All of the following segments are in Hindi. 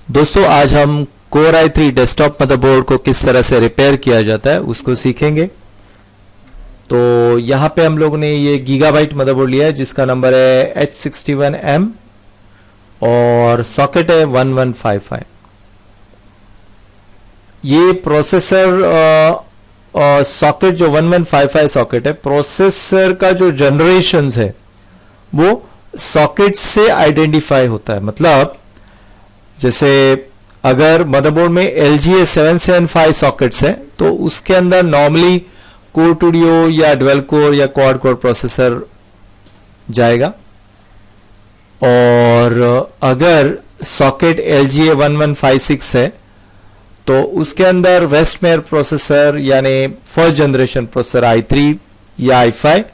दोस्तों आज हम कोर i3 डेस्कटॉप मदरबोर्ड को किस तरह से रिपेयर किया जाता है उसको सीखेंगे। तो यहाँ पे हम लोग ने ये गीगाबाइट मदरबोर्ड लिया है जिसका नंबर है H61M और सॉकेट है 1155। ये प्रोसेसर सॉकेट जो 1155 सॉकेट है, प्रोसेसर का जो जनरेशंस है वो सॉकेट से आइडेंटिफाई होता है। मतलब जैसे अगर मदरबोर्ड में LGA 775 सॉकेट्स है तो उसके अंदर नॉर्मली कोर टूडियो या डुअल कोर या क्वाड कोर प्रोसेसर जाएगा, और अगर सॉकेट LGA 1156 है तो उसके अंदर वेस्टमेयर प्रोसेसर यानी फर्स्ट जनरेशन प्रोसेसर i3 या i5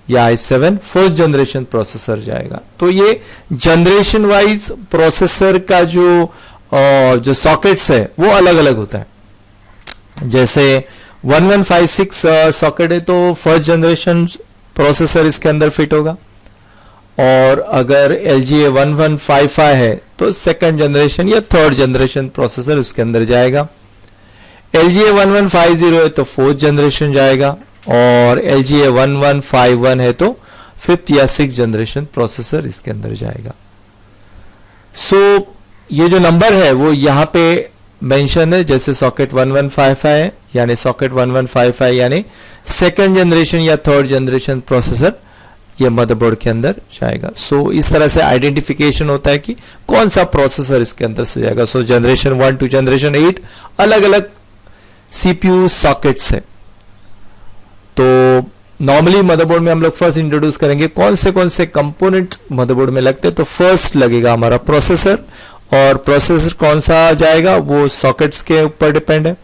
या i7 फर्स्ट जनरेशन प्रोसेसर जाएगा। तो ये जनरेशन वाइज प्रोसेसर का जो सॉकेट्स है वो अलग अलग होता है। जैसे 1156 सॉकेट है तो फर्स्ट जनरेशन प्रोसेसर इसके अंदर फिट होगा, और अगर LGA 1155 है तो सेकंड जनरेशन या थर्ड जनरेशन प्रोसेसर उसके अंदर जाएगा। LGA 1150 है तो फोर्थ जनरेशन जाएगा, और LGA 1151 है तो फिफ्थ या सिक्स जनरेशन प्रोसेसर इसके अंदर जाएगा। सो ये जो नंबर है वो यहाँ पे मेंशन है, जैसे सॉकेट 1155 है यानी सॉकेट 1155 यानी सेकंड जनरेशन या थर्ड जनरेशन प्रोसेसर ये मदरबोर्ड के अंदर जाएगा। सो इस तरह से आइडेंटिफिकेशन होता है कि कौन सा प्रोसेसर इसके अंदर से जाएगा। सो जनरेशन 1 टू जनरेशन 8 अलग अलग CPU सॉकेट्स है। तो नॉर्मली मदरबोर्ड में हम लोग फर्स्ट इंट्रोड्यूस करेंगे कौन से कंपोनेंट मदरबोर्ड में लगते हैं। तो फर्स्ट लगेगा हमारा प्रोसेसर, और प्रोसेसर कौन सा जाएगा वो सॉकेट्स के ऊपर डिपेंड है।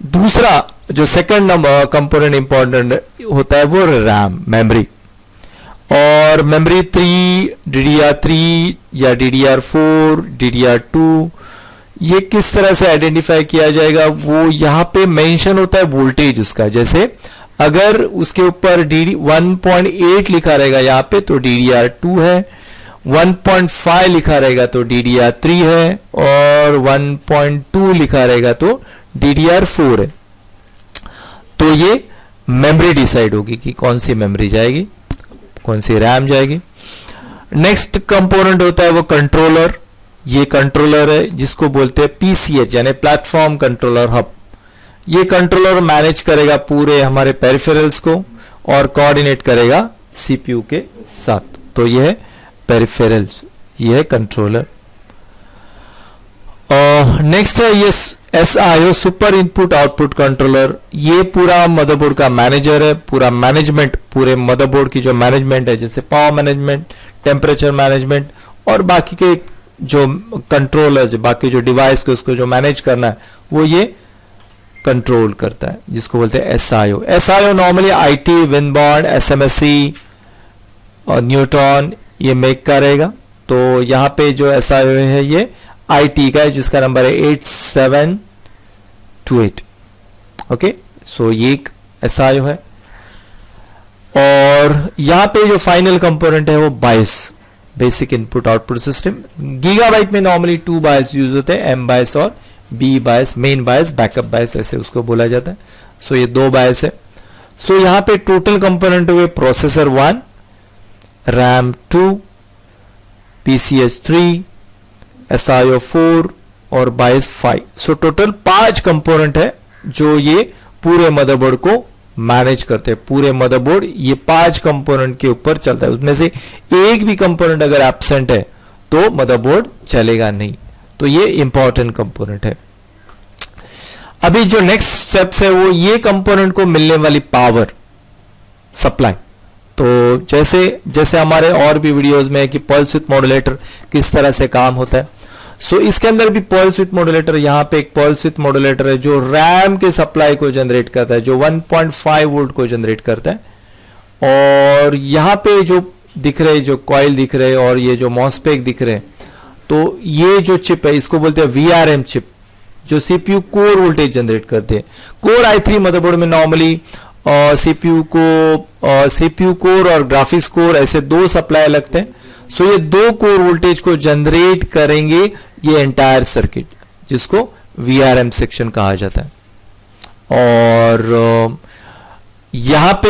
दूसरा जो सेकंड नंबर कंपोनेंट इंपॉर्टेंट होता है वो रैम मेमोरी, और मेमोरी 3 DDR3 या DDR4 DDR2 ये किस तरह से आइडेंटिफाई किया जाएगा वो यहाँ पे मेंशन होता है वोल्टेज उसका। जैसे अगर उसके ऊपर 1.8 लिखा रहेगा यहाँ पे तो DDR2 है, 1.5 लिखा रहेगा तो DDR3 है, और 1.2 लिखा रहेगा तो DDR4 है। तो ये मेमोरी डिसाइड होगी कि कौन सी मेमोरी जाएगी, कौन सी रैम जाएगी। नेक्स्ट कंपोनेंट होता है वो कंट्रोलर। ये कंट्रोलर है जिसको बोलते हैं PCH यानी प्लेटफॉर्म कंट्रोलर हब। ये कंट्रोलर मैनेज करेगा पूरे हमारे पेरिफेरल्स को और कोऑर्डिनेट करेगा CPU के साथ। तो ये है पेरिफेरल्स, ये है कंट्रोलर। नेक्स्ट है ये SIO super input output controller. ये पूरा मदरबोर्ड का मैनेजर है, पूरा मैनेजमेंट, पूरे मदरबोर्ड की जो मैनेजमेंट है जैसे पावर मैनेजमेंट, टेम्परेचर मैनेजमेंट और बाकी के जो कंट्रोलर्स, बाकी जो डिवाइस को उसको जो मैनेज करना है वो ये कंट्रोल करता है, जिसको बोलते हैं SIO। SIO normally IT, विनबॉर्न, SMSC और न्यूट्रॉन ये मेक करेगा। तो यहाँ पे जो SIO है ये IT का है जिसका नंबर है 8728। ओके, सो ये एक SIO है। और यहाँ पे जो फाइनल कंपोनेंट है वो BIOS, basic input output system. Gigabyte में नॉर्मली 2 बायस यूज होते हैं, M बायस और B BIOS, main BIOS, backup BIOS ऐसे उसको बोला जाता है। सो ये 2 बायस है। सो यहाँ पे टोटल कंपोनेंट हुए प्रोसेसर 1, रैम 2, PCH 3, SIO 4 और बायस 5। सो टोटल 5 कंपोनेंट है जो ये पूरे मदरबोर्ड को मैनेज करते हैं। पूरे मदरबोर्ड ये 5 कंपोनेंट के ऊपर चलता है। उसमें से एक भी कंपोनेंट अगर एब्सेंट है तो मदरबोर्ड चलेगा नहीं। तो ये इंपॉर्टेंट कंपोनेंट है। अभी जो नेक्स्ट स्टेप्स है वो ये कंपोनेंट को मिलने वाली पावर सप्लाई। तो जैसे हमारे और भी वीडियोस में है कि पल्स विथ मॉड्यूलेटर किस तरह से काम होता है। सो इसके अंदर भी पल्स विथ मॉड्यूलेटर, यहाँ पे एक पल्स विथ मॉड्यूलेटर है जो रैम के सप्लाई को जनरेट करता है, जो 1.5 वोल्ट को जनरेट करता है। और यहाँ पे जो दिख रहे, जो कॉइल दिख रहे और ये जो मॉसफेट दिख रहे, तो ये जो चिप है इसको बोलते हैं VRM चिप, जो CPU कोर वोल्टेज जनरेट करते हैं। कोर i3 मदरबोर्ड में नॉर्मली CPU कोर और ग्राफिक्स कोर ऐसे 2 सप्लाई लगते हैं। सो ये 2 कोर वोल्टेज को जनरेट करेंगे ये एंटायर सर्किट जिसको VRM सेक्शन कहा जाता है। और यहां पे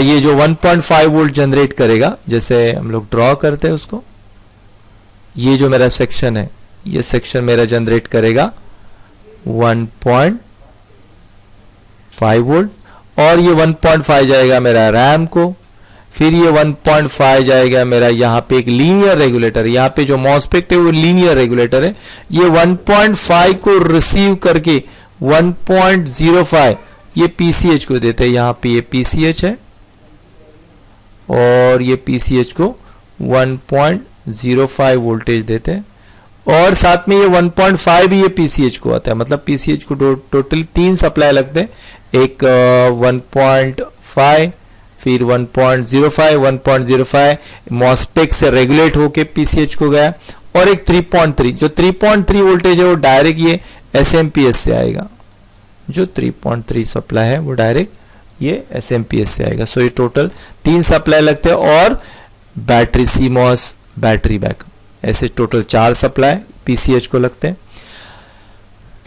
ये जो 1.5 वोल्ट जनरेट करेगा, जैसे हम लोग ड्रॉ करते हैं उसको, ये जो मेरा सेक्शन है, ये सेक्शन मेरा जनरेट करेगा 1.5 वोल्ट, और ये 1.5 जाएगा मेरा रैम को, फिर ये 1.5 जाएगा मेरा यहाँ पे एक लीनियर रेगुलेटर, यहाँ पे जो मॉस्फेट है वो लीनियर रेगुलेटर है, ये 1.5 को रिसीव करके 1.05 ये PCH को देते हैं। यहाँ पे ये PCH है और ये PCH को 1.05 वोल्टेज देते हैं, और साथ में ये 1.5 भी ये PCH को आता है। मतलब PCH को टोटल 3 सप्लाई लगते हैं, एक 1.5, फिर 1.05, 1.05 मॉस्फेट से रेगुलेट होके PCH को गया, और एक 3.3, जो 3.3 वोल्टेज है वो डायरेक्ट ये SMPS से आएगा। जो 3.3 सप्लाई है वो डायरेक्ट ये SMPS से आएगा। सो ये टोटल 3 सप्लाई लगते हैं, और बैटरी CMOS बैटरी बैकअप, ऐसे टोटल 4 सप्लाई PCH को लगते हैं।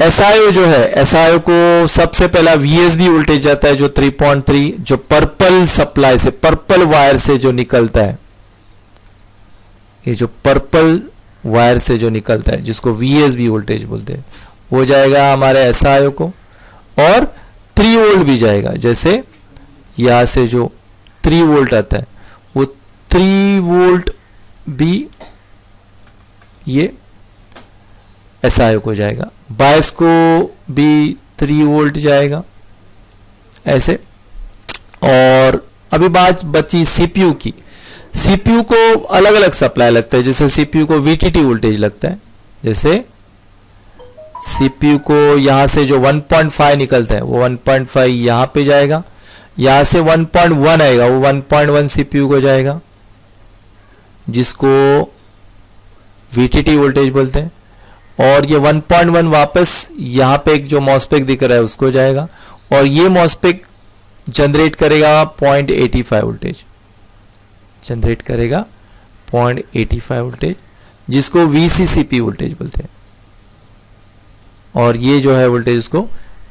SIO जो है, SIO को सबसे पहला VSB वोल्टेज जाता है जो 3.3, जो पर्पल सप्लाई से, पर्पल वायर से जो निकलता है, ये जो पर्पल वायर से जो निकलता है जिसको VSB वोल्टेज बोलते हैं, वो जाएगा हमारे SIO को, और 3 वोल्ट भी जाएगा। जैसे यहां से जो 3 वोल्ट आता है वो 3 वोल्ट भी ये SIO को जाएगा। बायस को भी 3 वोल्ट जाएगा ऐसे। और अभी बात बची CPU की। CPU को अलग अलग सप्लाई लगता है, जैसे CPU को VTT वोल्टेज लगता है, जैसे CPU को यहां से जो 1.5 निकलता है वो 1.5 यहां पे जाएगा, यहां से 1.1 आएगा वो 1.1 CPU को जाएगा, जिसको VTT वोल्टेज बोलते हैं, और ये 1.1 वापस यहां पे एक जो मॉस्फेट दिख रहा है उसको जाएगा, और ये मॉस्फेट जनरेट करेगा 0.85 वोल्टेज, जनरेट करेगा 0.85 वोल्टेज, जिसको VCCP वोल्टेज बोलते हैं, और ये जो है वोल्टेज उसको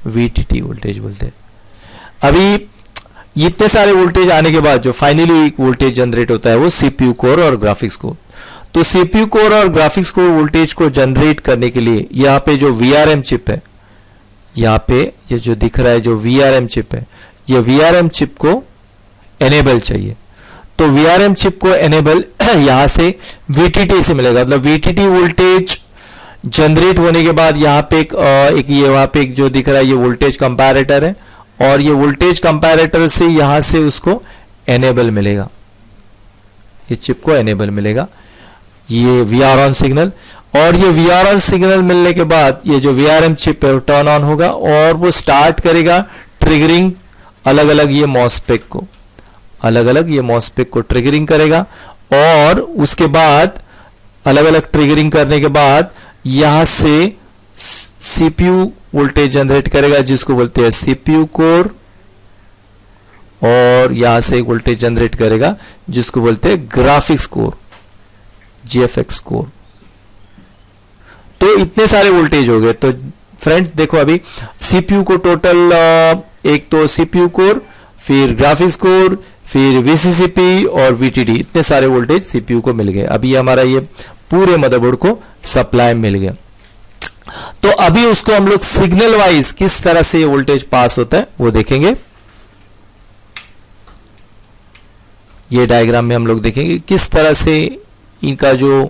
VTT वोल्टेज बोलते हैं। अभी इतने सारे वोल्टेज आने के बाद जो फाइनली वोल्टेज जनरेट होता है वो CPU कोर और ग्राफिक्स कोर। तो CPU कोर और ग्राफिक्स कोर वोल्टेज को जनरेट करने के लिए यहाँ पे जो VRM चिप है, यहाँ पे ये जो दिख रहा है जो VRM चिप है, ये VRM चिप को एनेबल चाहिए। तो VRM चिप को एनेबल यहां से VTT से मिलेगा, मतलब VTT वोल्टेज जनरेट होने के बाद यहाँ पे एक ये वहां पे एक जो दिख रहा है ये वोल्टेज कंपैरेटर है, और ये वोल्टेज कंपैरेटर से यहां से उसको एनेबल मिलेगा, इस चिप को एनेबल मिलेगा, ये VR ऑन सिग्नल। और ये VR ऑन सिग्नल मिलने के बाद ये जो VRM चिप है वो टर्न ऑन होगा, और वो स्टार्ट करेगा ट्रिगरिंग अलग अलग ये मॉस्फेट को, अलग अलग ये मॉस्फेट को ट्रिगरिंग करेगा, और उसके बाद अलग अलग ट्रिगरिंग करने के बाद यहां से CPU वोल्टेज जनरेट करेगा, जिसको बोलते हैं CPU कोर, और यहां से एक वोल्टेज जनरेट करेगा जिसको बोलते हैं ग्राफिक्स कोर, GFX कोर। तो इतने सारे वोल्टेज हो गए। तो फ्रेंड्स देखो अभी CPU को टोटल एक तो CPU कोर, फिर ग्राफिक्स कोर, फिर VCCP और VTT, इतने सारे वोल्टेज CPU को मिल गए। अभी हमारा ये पूरे मदरबोर्ड को सप्लाई मिल गया। तो अभी उसको हम लोग सिग्नल वाइज किस तरह से वोल्टेज पास होता है वो देखेंगे। ये डायग्राम में हम लोग देखेंगे किस तरह से इनका जो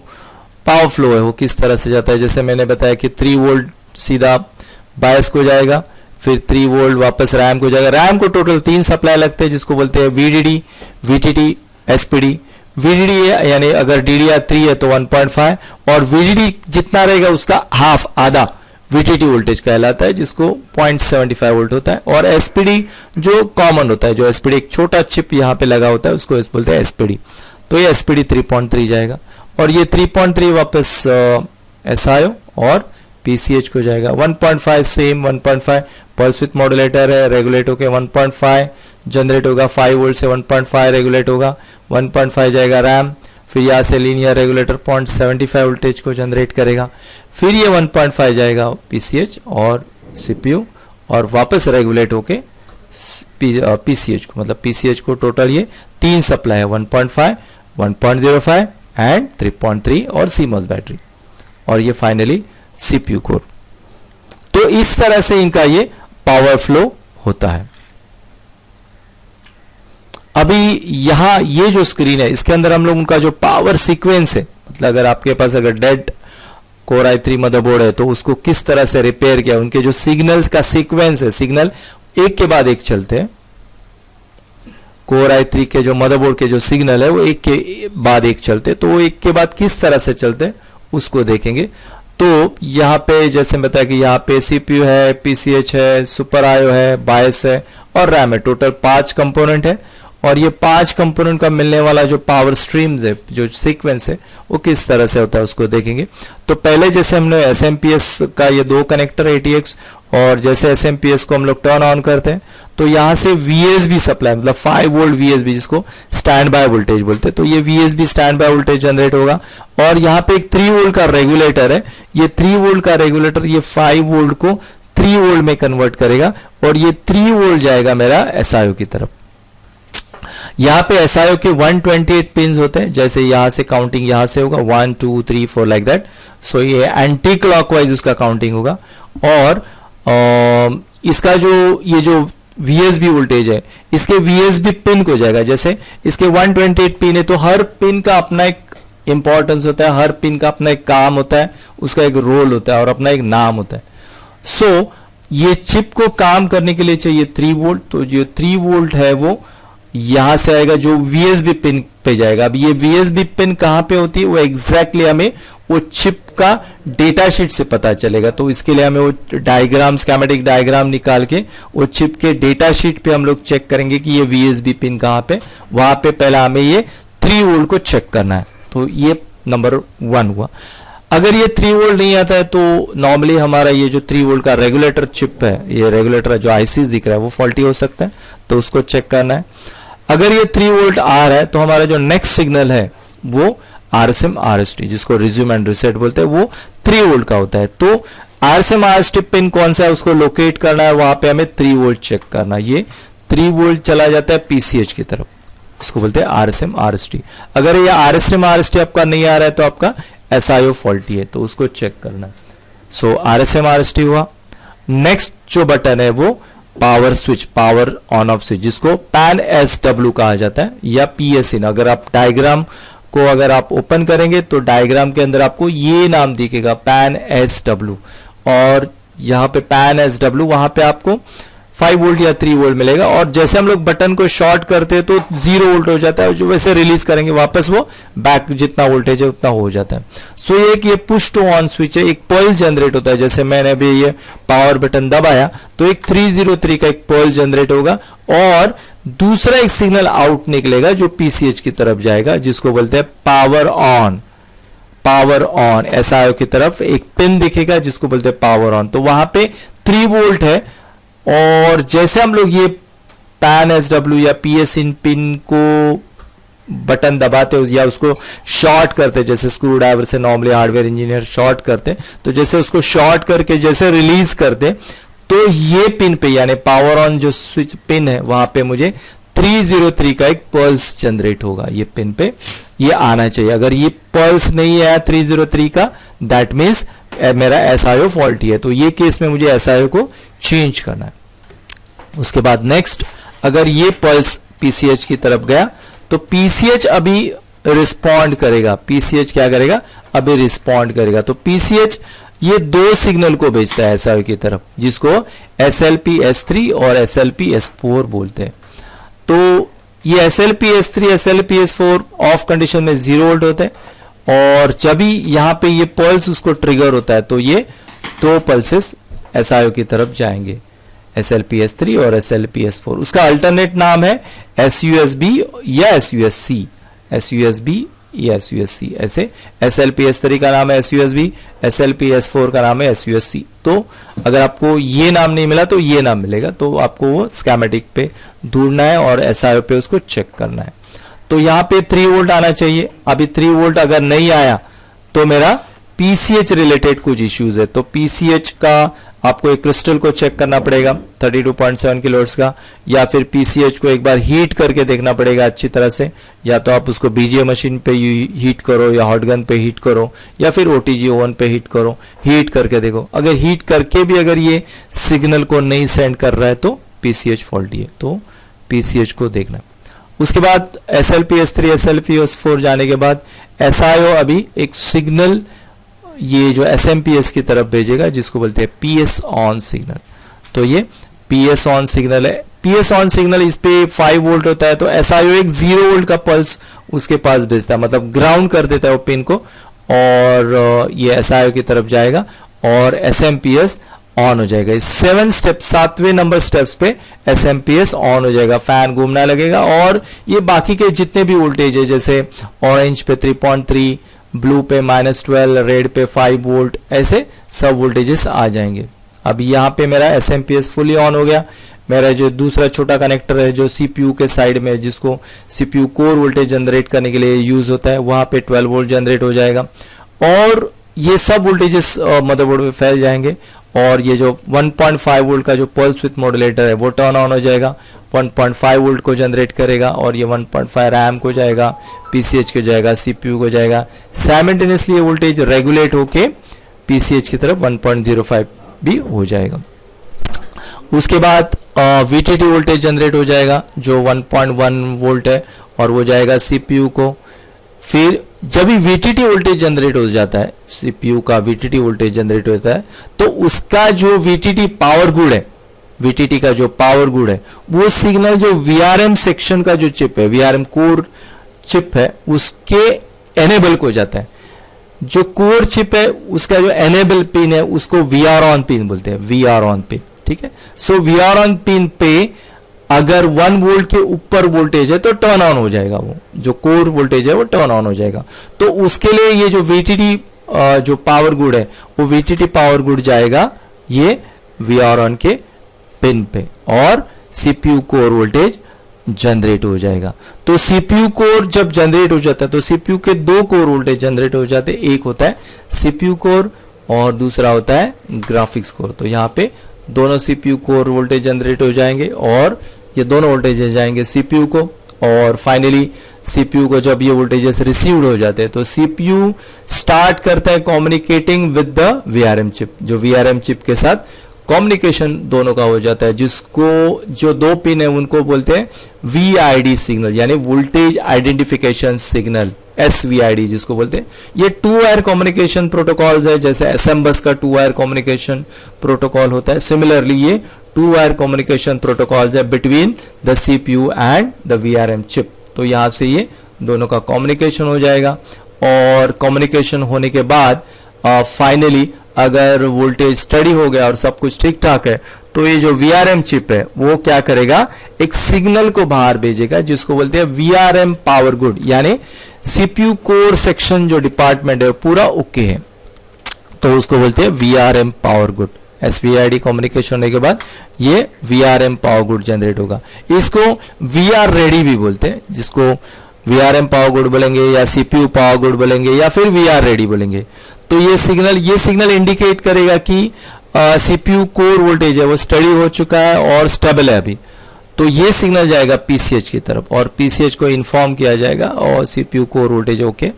पावर फ्लो है वो किस तरह से जाता है। जैसे मैंने बताया कि 3 वोल्ट सीधा बायस को जाएगा, फिर 3 वोल्ट वापस रैम को जाएगा। रैम को टोटल 3 सप्लाई लगते हैं जिसको बोलते हैं VDD, VTT, SPD। VDD यानी अगर DDR3 है तो 1.5, और VDD जितना रहेगा उसका हाफ, आधा VTT वोल्टेज कहलाता है, जिसको 0.75 वोल्ट होता है। और SPD जो कॉमन होता है, जो SPD एक छोटा चिप यहाँ पे लगा होता है उसको बोलते हैं SPD। तो ये SPD 3.3 जाएगा, और ये 3.3 वापस SIO और PCH को जाएगा। 1.5 सेम 1.5 पल्स विथ मॉड्यूलेटर है, रेगुलेट होके 1.5 जनरेट होगा, 5 वोल्ट से 1.5 रेगुलेट होगा, 1.5 जाएगा रैम, फिर यहाँ से लीनियर रेगुलेटर 0.75 वोल्टेज को जनरेट करेगा, फिर ये 1.5 जाएगा पीसीएच और सीपीयू और वापस रेगुलेट होके पीसीएच को, मतलब पीसीएच को टोटल ये 3 सप्लाई है 1.5, 1.05 एंड 3.3 और सीमोस बैटरी और ये फाइनली सीपीयू कोर। तो इस तरह से इनका ये पावर फ्लो होता है। अभी यहां ये जो स्क्रीन है इसके अंदर हम लोग उनका जो पावर सीक्वेंस है, मतलब अगर आपके पास अगर डेड कोर i3 मदरबोर्ड है तो उसको किस तरह से रिपेयर किया, उनके जो सिग्नल्स का सीक्वेंस है, सिग्नल एक के बाद एक चलते हैं। कोर i3 के जो मदरबोर्ड के जो सिग्नल है वो एक के बाद एक चलते, तो वो एक के बाद किस तरह से चलते हैं उसको देखेंगे। तो यहाँ पे जैसे बताया कि यहाँ पे सीपीयू है, पीसीएच है, सुपर आईओ है, बायस है और रैम है, टोटल 5 कंपोनेंट है और ये 5 कंपोनेंट का मिलने वाला जो पावर स्ट्रीम्स है, जो सीक्वेंस है वो किस तरह से होता है उसको देखेंगे। तो पहले जैसे हमने एसएमपीएस का ये 2 कनेक्टर एटीएक्स और जैसे एसएमपीएस को हम लोग टर्न ऑन करते हैं तो यहां से वीएसबी सप्लाई, मतलब 5 वोल्ट वीएसबी जिसको स्टैंड बाय वोल्टेज बोलते हैं, तो ये वीएसबी स्टैंड बाय वोल्टेज जनरेट होगा और यहाँ पे एक 3 वोल्ट का रेगुलेटर है, ये 3 वोल्ट का रेगुलेटर ये 5 वोल्ट को 3 वोल्ट में कन्वर्ट करेगा और ये 3 वोल्ट जाएगा मेरा एसआईओ की तरफ। यहाँ पे एसआईओ के 128 पिन होते हैं, जैसे यहां से काउंटिंग यहां से होगा 1 2 3 4 लाइक दैट। सो ये एंटी क्लॉकवाइज उसका काउंटिंग होगा और इसका जो ये जो VSB वोल्टेज है इसके VSB पिन को जाएगा, जैसे इसके 128 पिन है तो हर पिन का अपना एक इंपॉर्टेंस होता है, हर पिन का अपना एक काम होता है, उसका एक रोल होता है और अपना एक नाम होता है। सो ये चिप को काम करने के लिए चाहिए 3 वोल्ट, तो जो 3 वोल्ट है वो यहां से आएगा जो VSB पिन पे जाएगा। अब ये VSB पिन कहां पे होती है वो एग्जैक्टली हमें वो चिप का डेटा शीट से पता चलेगा, तो इसके लिए हमें वो डायग्राम, स्कीमेटिक डायग्राम निकाल के वो चिप के डेटा शीट पे हम लोग चेक करेंगे कि ये VSB पिन कहां पे, वहां पे पहला हमें ये 3 वोल्ट को चेक करना है। तो ये नंबर 1 हुआ। अगर ये 3 वोल्ट नहीं आता है तो नॉर्मली हमारा ये जो 3 वोल्ट का रेगुलेटर चिप है, ये रेगुलेटर जो आईसीज दिख रहा है वो फॉल्टी हो सकता है, तो उसको चेक करना है। अगर ये 3 वोल्ट आ रहा है तो हमारा जो नेक्स्ट सिग्नल है वो RSM RST, जिसको रिज्यूम एंड रिसेट बोलते हैं, वो 3 वोल्ट का होता है। तो RSM RST पिन कौन सा है उसको लोकेट करना है, वहां पे हमें 3 वोल्ट चेक करना है। ये 3 वोल्ट चला जाता है पीसीएच की तरफ, इसको बोलते हैं RSM RST। अगर ये RSM RST आपका नहीं आ रहा है तो आपका SIO फॉल्टी है, तो उसको चेक करना है। सो RSM RST हुआ। नेक्स्ट जो बटन है वो power switch, power on off switch, जिसको पैन SW कहा जाता है या PSN। अगर आप डायग्राम को अगर आप ओपन करेंगे तो डायग्राम के अंदर आपको ये नाम दिखेगा पैन SW और यहाँ पे पैन SW, वहां पे आपको 5 वोल्ट या 3 वोल्ट मिलेगा और जैसे हम लोग बटन को शॉर्ट करते हैं तो 0 वोल्ट हो जाता है, जो वैसे रिलीज करेंगे वापस वो बैक जितना वोल्टेज है उतना हो जाता है। सो ये कि ये पुश टू ऑन स्विच है, एक पल्स जनरेट होता है। जैसे मैंने अभी ये पावर बटन दबाया तो एक 303 का एक पल्स जनरेट होगा और दूसरा एक सिग्नल आउट निकलेगा जो पीसीएच की तरफ जाएगा, जिसको बोलते हैं power on. Power on SIO की तरफ एक पिन दिखेगा जिसको बोलते हैं पावर ऑन, तो वहां पे 3 वोल्ट है और जैसे हम लोग ये पैन SW या PSN पिन को बटन दबाते या उसको शॉर्ट करते, जैसे स्क्रू ड्राइवर से नॉर्मली हार्डवेयर इंजीनियर शॉर्ट करते, तो जैसे उसको शॉर्ट करके जैसे रिलीज करते तो ये पिन पे यानी पावर ऑन जो स्विच पिन है वहां पे मुझे 303 का एक पल्स जनरेट होगा, ये पिन पे ये आना चाहिए। अगर ये पल्स नहीं आया 303 का, दैट मीन्स मेरा एसआईओ फॉल्टी है, तो ये केस में मुझे एसआईओ को चेंज करना है। उसके बाद नेक्स्ट, अगर ये पल्स पीसीएच की तरफ गया तो पीसीएच अभी रिस्पॉन्ड करेगा। पीसीएच क्या करेगा, अभी रिस्पॉन्ड करेगा। तो पीसीएच ये 2 सिग्नल को भेजता है एसआईओ की तरफ, जिसको SLP S3 और SLP S4 बोलते हैं। तो ये SLP S3 SLP S4 of condition में 0 वोल्ट होते हैं और जब भी यहां पे ये पल्स उसको ट्रिगर होता है तो ये 2 पल्सेस एसआईओ की तरफ जाएंगे, SLP S3 और SLP S4। उसका अल्टरनेट नाम है SUSB या SUSC, SUSB या SUSC। ऐसे SLP S3 का नाम है SUSB, SLP S4 का नाम है SUSC। तो अगर आपको ये नाम नहीं मिला तो ये नाम मिलेगा, तो आपको वो स्कीमेटिक पे ढूंढना है और SIO पे उसको चेक करना है। तो यहाँ पे 3 वोल्ट आना चाहिए। अभी 3 वोल्ट अगर नहीं आया तो मेरा पीसीएच रिलेटेड कुछ इश्यूज है। तो पीसीएच का आपको एक क्रिस्टल को चेक करना पड़ेगा 32.7 किलोहर्ट्ज का, या फिर पीसीएच को एक बार हीट करके देखना पड़ेगा अच्छी तरह से। या तो आप उसको बीजीए मशीन पे हीट करो, या हॉट गन पे हीट करो, या फिर ओटीजी ओवन पे हीट करो, हीट करके देखो। अगर हीट करके भी अगर ये सिग्नल को नहीं सेंड कर रहा है तो पीसीएच फॉल्टी है, तो पीसीएच को देखना। उसके बाद SLPS3 SLPS4 जाने के बाद SIO अभी एक सिग्नल ये जो SMPS की तरफ भेजेगा, जिसको बोलते हैं PS ऑन सिग्नल। तो ये PS ऑन सिग्नल है। PS ऑन सिग्नल इस पे 5 वोल्ट होता है, तो SIO एक 0 वोल्ट का पल्स उसके पास भेजता है, मतलब ग्राउंड कर देता है वो पिन को, और ये SIO की तरफ जाएगा और SMPS ऑन हो जाएगा। 7वें नंबर स्टेप्स पे SMPS ऑन हो जाएगा, फैन घूमना लगेगा, और ये बाकी के जितने भी वोल्टेज है, जैसे ऑरेंज पे 3.3, ब्लू पे -12, रेड पे 5 वोल्ट, ऐसे सब वोल्टेजेस आ जाएंगे। अब यहाँ पे मेरा SMPS फुली ऑन हो गया। मेरा जो दूसरा छोटा कनेक्टर है जो CPU के साइड में, जिसको CPU कोर वोल्टेज जनरेट करने के लिए यूज होता है, वहां पे 12 वोल्ट जनरेट हो जाएगा, और ये सब वोल्टेजेस मदरबोर्ड में फैल जाएंगे। और ये जो 1.5 वोल्ट का जो पल्स विथ मॉड्यूलेटर है वो टर्न ऑन हो जाएगा, 1.5 वोल्ट को जनरेट करेगा, और ये 1.5 रैम को जाएगा, पीसीएच को जाएगा, सीपीयू को जाएगा। साइमल्टेनियसली ये वोल्टेज रेगुलेट होके पीसीएच की तरफ 1.05 भी हो जाएगा। उसके बाद वीटीटी वोल्टेज जनरेट हो जाएगा जो 1.1 वोल्ट है, और वो जाएगा सीपीयू को। फिर जब भी वीटीटी वोल्टेज जनरेट हो जाता है, सीपीयू का वीटीटी वोल्टेज जनरेट होता है, तो उसका जो वीटीटी पावर गुड है, वीटीटी का जो पावर गुड है, वो सिग्नल जो वीआरएम सेक्शन का जो चिप है, वीआरएम कोर चिप है, उसके एनेबल को जाता है। जो कोर चिप है उसका जो एनेबल पिन है उसको वीआर ऑन पिन बोलते हैं, वीआर ऑन पिन, ठीक है। सो वीआर ऑन पिन पे अगर 1 वोल्ट के ऊपर वोल्टेज है तो टर्न ऑन हो जाएगा, वो जो कोर वोल्टेज है वो टर्न ऑन हो जाएगा। तो उसके लिए ये जो वीटीटी जो पावर गुड है, वो वीटीटी पावर गुड जाएगा ये वीआर ऑन के पिन पे, और सीपीयू कोर वोल्टेज जनरेट हो जाएगा। तो सीपीयू कोर जब जनरेट हो जाता है तो सीपीयू के 2 कोर वोल्टेज जनरेट हो जाते हैं, एक होता है सीपीयू कोर और दूसरा होता है ग्राफिक्स कोर। तो यहाँ पे दोनों सीपीयू कोर वोल्टेज जनरेट हो जाएंगे, और ये दोनों वोल्टेजेस जाएंगे सीपीयू को, और फाइनली सीपीयू को जब ये वोल्टेजेस रिसीव्ड हो जाते हैं तो सीपीयू स्टार्ट करता है communicating with the VRM chip, जो वीआरएम चिप के साथ कम्युनिकेशन दोनों का हो जाता है, जिसको जो 2 पिन है उनको बोलते हैं वीआईडी सिग्नल, यानी वोल्टेज आइडेंटिफिकेशन सिग्नल, SVID जिसको बोलते हैं। ये 2 वायर कम्युनिकेशन प्रोटोकॉल्स है, जैसे एसएम बस का 2 वायर कम्युनिकेशन प्रोटोकॉल होता है, सिमिलरली ये 2 वायर कम्युनिकेशन प्रोटोकॉल्स है between the CPU and the VRM chip. तो यहां से ये दोनों का कम्युनिकेशन हो जाएगा, और कम्युनिकेशन होने के बाद फाइनली अगर वोल्टेज स्टडी हो गया और सब कुछ ठीक ठाक है, तो ये जो वीआरएम चिप है वो क्या करेगा, एक सिग्नल को बाहर भेजेगा जिसको बोलते हैं वीआरएम पावर गुड, यानी सीपीयू कोर सेक्शन जो डिपार्टमेंट है पूरा ओके है, तो उसको बोलते हैं VRM power good. SVID communication होने के बाद ये वीआरएम पावर गुड जनरेट होगा। इसको वीआर रेडी भी बोलते हैं, जिसको वीआरएम पावर गुड बोलेंगे, या सीपीयू पावर गुड बोलेंगे, या फिर वीआर रेडी बोलेंगे। तो ये सिग्नल इंडिकेट करेगा कि सीपीयू कोर वोल्टेज है वो स्टडी हो चुका है और स्टेबल है अभी। तो ये सिग्नल जाएगा पीसीएच की तरफ, और पीसीएच को इन्फॉर्म किया जाएगा, और सीपीयू कोर वोल्टेज ओके।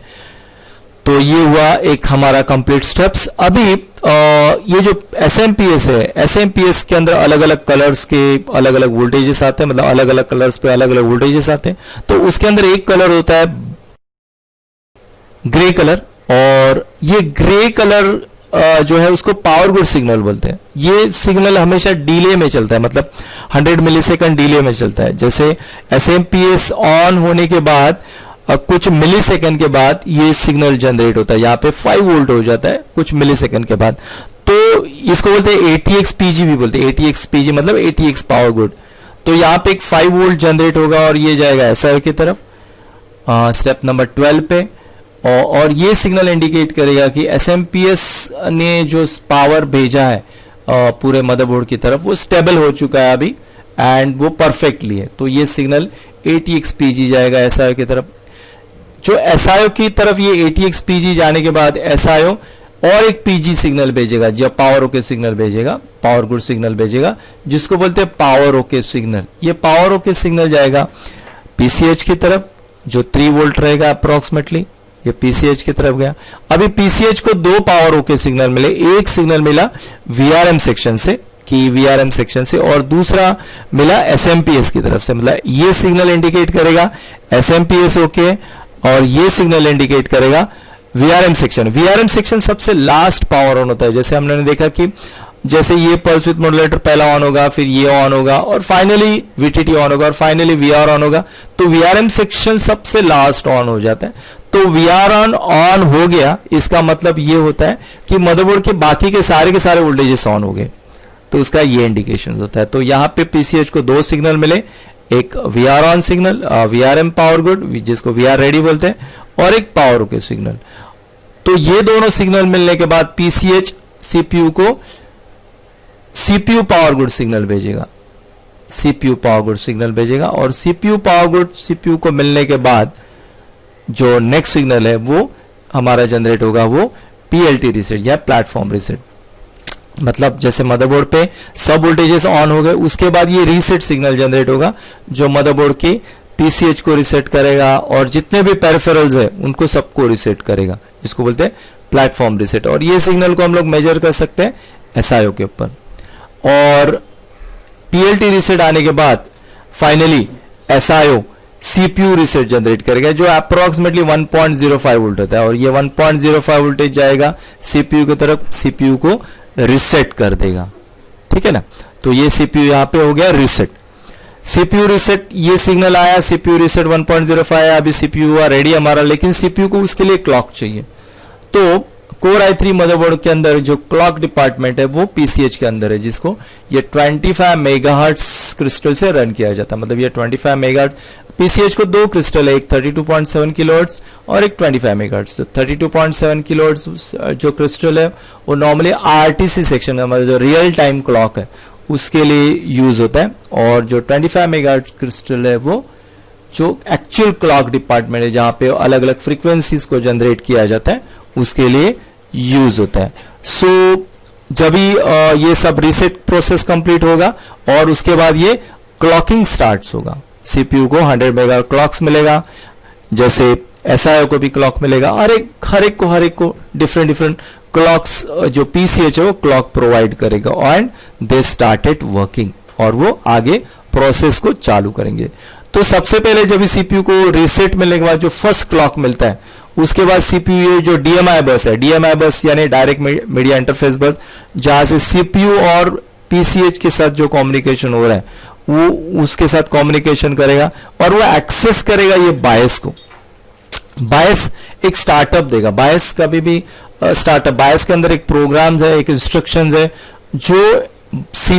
तो ये हुआ एक हमारा कंप्लीट स्टेप्स। अभी ये जो SMPS है, SMPS के अंदर अलग अलग कलर्स के अलग अलग वोल्टेजेस आते हैं, मतलब अलग अलग कलर्स पे अलग अलग वोल्टेजेस आते हैं। तो उसके अंदर एक कलर होता है ग्रे कलर, और ये ग्रे कलर जो है उसको पावर गुड सिग्नल बोलते हैं। ये सिग्नल हमेशा डिले में चलता है, मतलब 100 मिलीसेकंड डिले में चलता है। जैसे SMPS ऑन होने के बाद कुछ मिलीसेकंड के बाद ये सिग्नल जनरेट होता है, यहाँ पे 5 वोल्ट हो जाता है कुछ मिलीसेकंड के बाद। तो इसको बोलते हैं ATX-PG भी बोलते हैं, ATX-PG मतलब ATX पावर गुड। तो यहाँ पे एक 5 वोल्ट जनरेट होगा, और ये जाएगा SIO की तरफ स्टेप नंबर 12 पे, और ये सिग्नल इंडिकेट करेगा कि SMPS ने जो पावर भेजा है पूरे मदरबोर्ड की तरफ वो स्टेबल हो चुका है अभी, एंड वो परफेक्टली है। तो ये सिग्नल ATX-PG जाएगा SIO की तरफ। जो SIO की तरफ ये ATX-PG जाने के बाद SIO और एक PG सिग्नल भेजेगा, जब पावर ओके सिग्नल भेजेगा, पावर गुड सिग्नल भेजेगा, जिसको बोलते हैं पावर ओके सिग्नल। ये पावर ओके सिग्नल जाएगा PCH की तरफ, जो 3 वोल्ट रहेगा अप्रोक्सीमेटली, ये PCH की तरफ गया। अभी PCH को 2 पावर ओके सिग्नल मिले, एक सिग्नल मिला VRM सेक्शन से, कि VRM सेक्शन से, और दूसरा मिला SMPS की तरफ से। मतलब ये सिग्नल इंडिकेट करेगा SMPS ओके, और ये सिग्नल इंडिकेट करेगा VRM सेक्शन। VRM सेक्शन सबसे लास्ट पावर ऑन होता है। जैसे हमने देखा कि जैसे ये पल्स विथ मॉड्यूलेटर पहला ऑन होगा, फिर ये ऑन होगा, और फाइनली VTT ऑन होगा, और फाइनली VR ऑन होगा, तो VRM सेक्शन सबसे लास्ट ऑन हो जाता है। तो VR ऑन हो गया, इसका मतलब ये होता है कि मदरबोर्ड के बाकी के सारे वोल्टेजेस ऑन हो गए, तो उसका ये इंडिकेशन होता है। तो यहाँ पे PCH को 2 सिग्नल मिले, एक VR on signal, VRM power good, जिसको VR रेडी बोलते हैं, और एक पावर ओके सिग्नल। तो ये दोनों सिग्नल मिलने के बाद PCH CPU को CPU पावर गुड सिग्नल भेजेगा, CPU पावर गुड सिग्नल भेजेगा, और CPU पावर गुड CPU को मिलने के बाद जो नेक्स्ट सिग्नल है वो हमारा जनरेट होगा, वो PLT रीसेट या प्लेटफॉर्म रीसेट। मतलब जैसे मदरबोर्ड पे सब वोल्टेजेस ऑन हो गए, उसके बाद ये रीसेट सिग्नल जनरेट होगा, जो मदरबोर्ड के PCH को रीसेट करेगा, और जितने भी पेरिफेरल्स है उनको सबको रीसेट करेगा, जिसको बोलते हैं प्लेटफॉर्म रीसेट। और ये सिग्नल को हम लोग मेजर कर सकते हैं SIO के ऊपर। और PLT रीसेट आने के बाद finally SIO CPU reset generate करेगा, जो अप्रोक्सीमेटली 1.05 वोल्ट होता है, और ये 1.05 वोल्टेज जाएगा CPU की तरफ, CPU को रीसेट कर देगा। ठीक है ना, तो ये CPU यहां पे हो गया रीसेट। CPU रीसेट, ये सिग्नल आया, CPU रीसेट 1.05 आया, अभी CPU हुआ रेडी हमारा, लेकिन CPU को उसके लिए क्लॉक चाहिए। तो कोर i3 मदरबोर्ड के अंदर जो क्लॉक डिपार्टमेंट है वो PCH के अंदर है, जिसको ये 25 मेगाहर्ट्ज क्रिस्टल से रन किया जाता है। मतलब ये 25 मेगाहर्ट्ज, PCH को 2 क्रिस्टल है, एक 32.7 किलोहर्ट्ज और एक 25 मेगाहर्ट्ज। तो 32.7 किलोहर्ट्ज जो क्रिस्टल है वो नॉर्मली RTC सेक्शन का, मतलब जो रियल टाइम क्लॉक है उसके लिए यूज होता है, और जो 25 मेगाहर्ट्ज क्रिस्टल है वो जो एक्चुअल क्लॉक डिपार्टमेंट है, जहां पे अलग अलग फ्रीक्वेंसीज को जनरेट किया जाता है, उसके लिए यूज होता है। सो जब ये सब रीसेट प्रोसेस कंप्लीट होगा और उसके बाद ये क्लॉकिंग स्टार्ट्स होगा, CPU को 100 मेगा क्लॉक्स मिलेगा, जैसे SIO को भी क्लॉक मिलेगा, हर एक को डिफरेंट क्लॉक्स जो PCH है वो क्लॉक प्रोवाइड करेगा, एंड दे स्टार्टेड वर्किंग, और वो आगे प्रोसेस को चालू करेंगे। तो सबसे पहले जब CPU को रीसेट मिलने के बाद जो फर्स्ट क्लॉक मिलता है, उसके बाद CPU जो DMI बस है, DMI बस यानी डायरेक्ट मीडिया इंटरफेस बस, जहां से CPU और PCH के साथ जो कम्युनिकेशन हो रहा है वो उसके साथ कम्युनिकेशन करेगा, और वो एक्सेस करेगा ये बायस को। बायस एक स्टार्टअप देगा, बायस कभी भी स्टार्टअप, बायस के अंदर एक प्रोग्राम्स है, एक इंस्ट्रक्शंस है, जो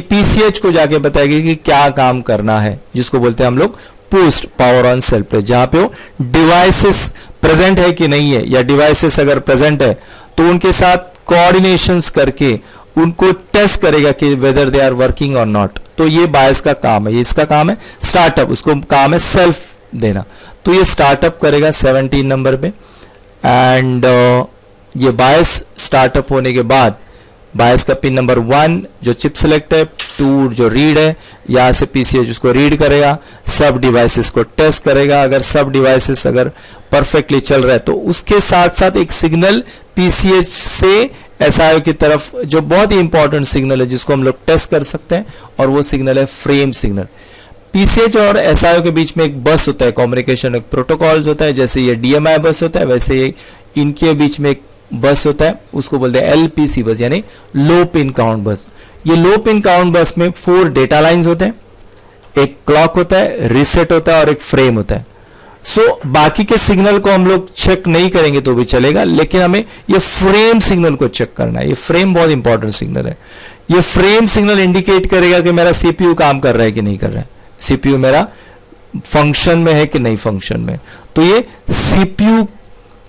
PCH को जाके बताएगी कि क्या काम करना है, जिसको बोलते हैं हम लोग पोस्ट पावर ऑन सेल पे, जहां पे वो डिवाइसेस प्रेजेंट है कि नहीं है, या डिवाइसेस अगर प्रेजेंट है तो उनके साथ कोऑर्डिनेशंस करके उनको टेस्ट करेगा कि वेदर दे आर वर्किंग और नॉट। तो ये बायस का काम है, ये इसका काम है स्टार्टअप, उसको काम है सेल्फ देना। तो ये स्टार्टअप करेगा 17 नंबर पे, एंड ये बायस स्टार्टअप होने के बाद बायस का पिन नंबर 1 जो चिप सेलेक्ट है, 2 जो रीड है, यहां से PCH उसको रीड करेगा, सब डिवाइसेस को टेस्ट करेगा, अगर सब डिवाइसेस अगर परफेक्टली चल रहा है तो उसके साथ साथ एक सिग्नल PCH से SIO की तरफ, जो बहुत ही इंपॉर्टेंट सिग्नल है जिसको हम लोग टेस्ट कर सकते हैं, और वो सिग्नल है फ्रेम सिग्नल। PCH और SIO के बीच में एक बस होता है, कम्युनिकेशन एक प्रोटोकॉल्स होता है, जैसे ये DMI बस होता है, वैसे इनके बीच में एक बस होता है, उसको बोलते हैं LPC बस, यानी लो पिन काउंट बस। ये लो पिन काउंट बस में 4 डेटा लाइंस होते हैं, एक क्लॉक होता है, रीसेट होता है, और एक फ्रेम होता है। बाकी के सिग्नल को हम लोग चेक नहीं करेंगे तो भी चलेगा, लेकिन हमें ये फ्रेम सिग्नल को चेक करना है। ये फ्रेम बहुत इंपॉर्टेंट सिग्नल है। ये फ्रेम सिग्नल इंडिकेट करेगा कि मेरा CPU काम कर रहा है कि नहीं कर रहा है, CPU मेरा फंक्शन में है कि नहीं फंक्शन में। तो ये CPU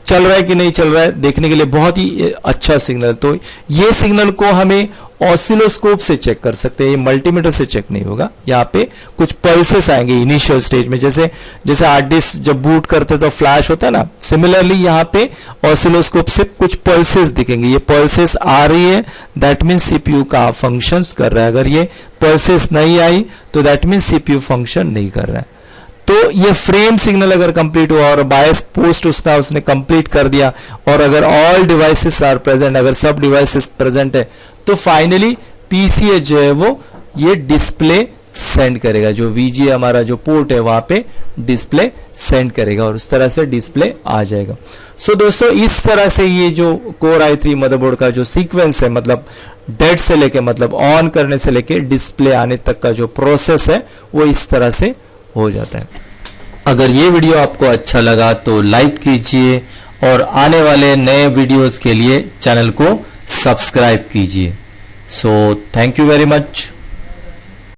चल रहा है कि नहीं चल रहा है देखने के लिए बहुत ही अच्छा सिग्नल। तो ये सिग्नल को हमें ऑसिलोस्कोप से चेक कर सकते हैं, ये मल्टीमीटर से चेक नहीं होगा। यहाँ पे कुछ पल्सेस आएंगे इनिशियल स्टेज में, जैसे हार्ड डिस्क जब बूट करते तो फ्लैश होता है ना, सिमिलरली यहाँ पे ऑसिलोस्कोप से कुछ पल्सेस दिखेंगे। ये पल्सेस आ रही है दैट मीन्स सीपीयू का फंक्शंस कर रहा है, अगर ये पल्सेस नहीं आई तो दैट मीन्स सीपीयू फंक्शन नहीं कर रहा है। तो ये फ्रेम सिग्नल अगर कंप्लीट हुआ और बायस पोस्ट उसने कंप्लीट कर दिया, और अगर ऑल डिवाइसेस आर प्रेजेंट, अगर सब डिवाइसेस प्रेजेंट है, तो फाइनली पीसीए जो है वो ये डिस्प्ले सेंड करेगा, जो वीजीए हमारा जो पोर्ट है वहां पे डिस्प्ले सेंड करेगा और उस तरह से डिस्प्ले आ जाएगा। सो दोस्तों इस तरह से ये जो कोर i3 मदरबोर्ड का जो सीक्वेंस है, मतलब डेड से लेके मतलब ऑन करने से लेके डिस्प्ले आने तक का जो प्रोसेस है वो इस तरह से हो जाता है। अगर ये वीडियो आपको अच्छा लगा तो लाइक कीजिए और आने वाले नए वीडियोस के लिए चैनल को सब्सक्राइब कीजिए। So thank you very much.